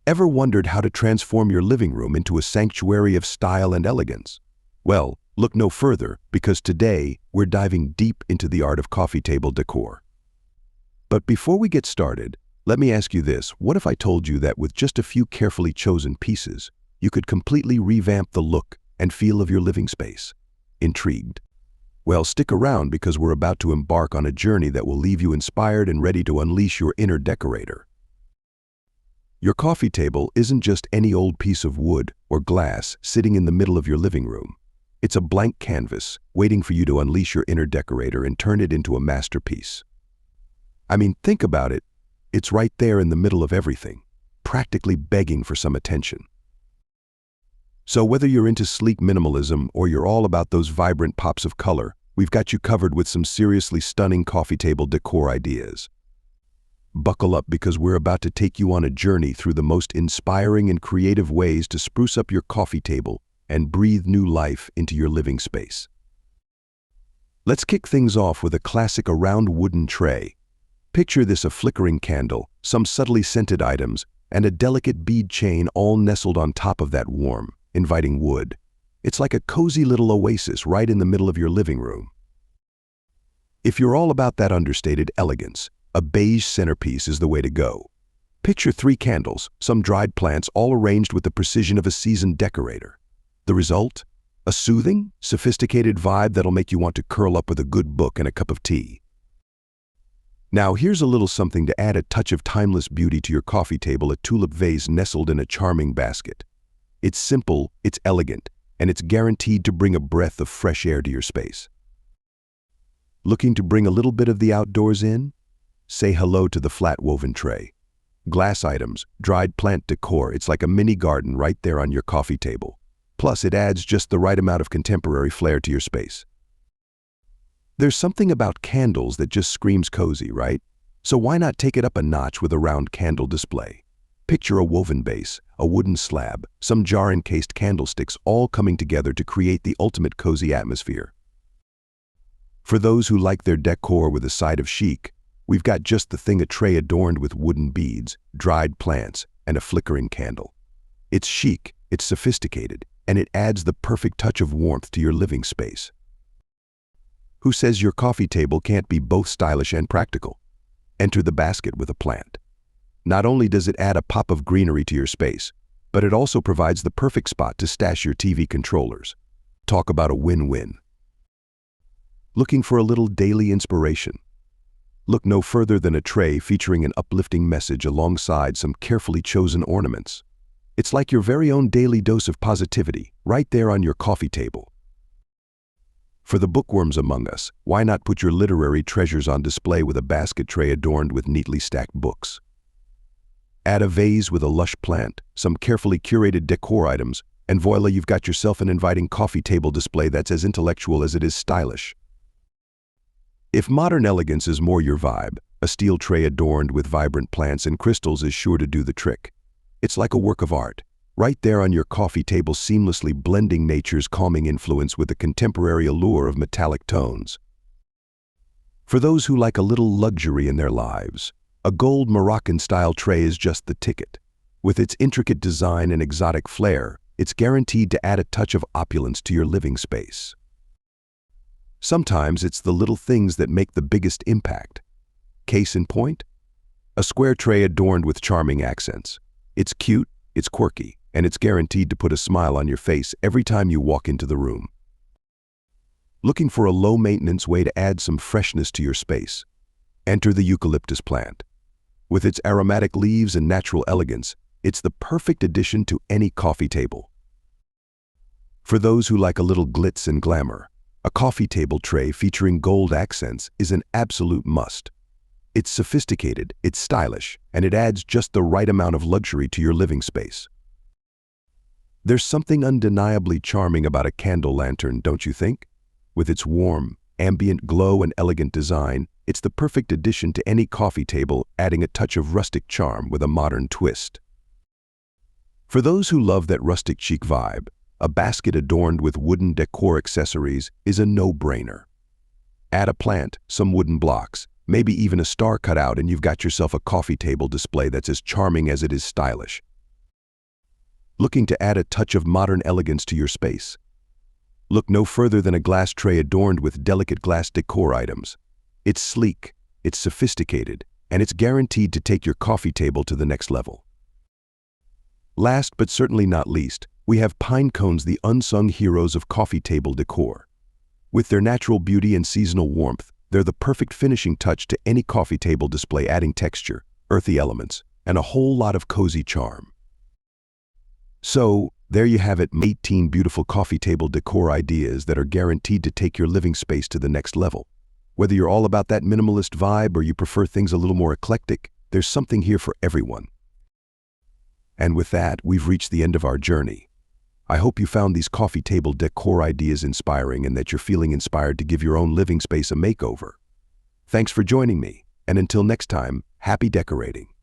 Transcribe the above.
Ever wondered how to transform your living room into a sanctuary of style and elegance? Well, look no further, because today we're diving deep into the art of coffee table decor. But before we get started, let me ask you this: what if I told you that with just a few carefully chosen pieces, you could completely revamp the look and feel of your living space? Intrigued? Well, stick around, because we're about to embark on a journey that will leave you inspired and ready to unleash your inner decorator. Your coffee table isn't just any old piece of wood or glass sitting in the middle of your living room. It's a blank canvas waiting for you to unleash your inner decorator and turn it into a masterpiece. I mean, think about it. It's right there in the middle of everything, practically begging for some attention. So whether you're into sleek minimalism or you're all about those vibrant pops of color, we've got you covered with some seriously stunning coffee table decor ideas. Buckle up, because we're about to take you on a journey through the most inspiring and creative ways to spruce up your coffee table and breathe new life into your living space. Let's kick things off with a classic round wooden tray. Picture this: a flickering candle, some subtly scented items, and a delicate bead chain all nestled on top of that warm, inviting wood. It's like a cozy little oasis right in the middle of your living room. If you're all about that understated elegance, a beige centerpiece is the way to go. Picture 3 candles, some dried plants, all arranged with the precision of a seasoned decorator. The result? A soothing, sophisticated vibe that'll make you want to curl up with a good book and a cup of tea. Now here's a little something to add a touch of timeless beauty to your coffee table: a tulip vase nestled in a charming basket. It's simple, it's elegant, and it's guaranteed to bring a breath of fresh air to your space. Looking to bring a little bit of the outdoors in? Say hello to the flat woven tray. Glass items, dried plant decor, it's like a mini garden right there on your coffee table. Plus, it adds just the right amount of contemporary flair to your space. There's something about candles that just screams cozy, right? So why not take it up a notch with a round candle display? Picture a woven base, a wooden slab, some jar-encased candlesticks, all coming together to create the ultimate cozy atmosphere. For those who like their decor with a side of chic, we've got just the thing: a tray adorned with wooden beads, dried plants, and a flickering candle. It's chic, it's sophisticated, and it adds the perfect touch of warmth to your living space. Who says your coffee table can't be both stylish and practical? Enter the basket with a plant. Not only does it add a pop of greenery to your space, but it also provides the perfect spot to stash your TV controllers. Talk about a win-win. Looking for a little daily inspiration? Look no further than a tray featuring an uplifting message alongside some carefully chosen ornaments. It's like your very own daily dose of positivity right there on your coffee table. For the bookworms among us, why not put your literary treasures on display with a basket tray adorned with neatly stacked books? Add a vase with a lush plant, some carefully curated decor items, and voila, you've got yourself an inviting coffee table display that's as intellectual as it is stylish. If modern elegance is more your vibe, a steel tray adorned with vibrant plants and crystals is sure to do the trick. It's like a work of art, right there on your coffee table, seamlessly blending nature's calming influence with the contemporary allure of metallic tones. For those who like a little luxury in their lives, a gold Moroccan-style tray is just the ticket. With its intricate design and exotic flair, it's guaranteed to add a touch of opulence to your living space. Sometimes it's the little things that make the biggest impact. Case in point? A square tray adorned with charming accents. It's cute, it's quirky, and it's guaranteed to put a smile on your face every time you walk into the room. Looking for a low-maintenance way to add some freshness to your space? Enter the eucalyptus plant. With its aromatic leaves and natural elegance, it's the perfect addition to any coffee table. For those who like a little glitz and glamour, a coffee table tray featuring gold accents is an absolute must. It's sophisticated, it's stylish, and it adds just the right amount of luxury to your living space. There's something undeniably charming about a candle lantern, don't you think? With its warm, ambient glow and elegant design, it's the perfect addition to any coffee table, adding a touch of rustic charm with a modern twist. For those who love that rustic chic vibe, a basket adorned with wooden decor accessories is a no-brainer. Add a plant, some wooden blocks, maybe even a star cutout, and you've got yourself a coffee table display that's as charming as it is stylish. Looking to add a touch of modern elegance to your space? Look no further than a glass tray adorned with delicate glass decor items. It's sleek, it's sophisticated, and it's guaranteed to take your coffee table to the next level. Last but certainly not least, we have pine cones, the unsung heroes of coffee table decor. With their natural beauty and seasonal warmth, they're the perfect finishing touch to any coffee table display, adding texture, earthy elements, and a whole lot of cozy charm. So, there you have it, 18 beautiful coffee table decor ideas that are guaranteed to take your living space to the next level. Whether you're all about that minimalist vibe or you prefer things a little more eclectic, there's something here for everyone. And with that, we've reached the end of our journey. I hope you found these coffee table decor ideas inspiring and that you're feeling inspired to give your own living space a makeover. Thanks for joining me, and until next time, happy decorating.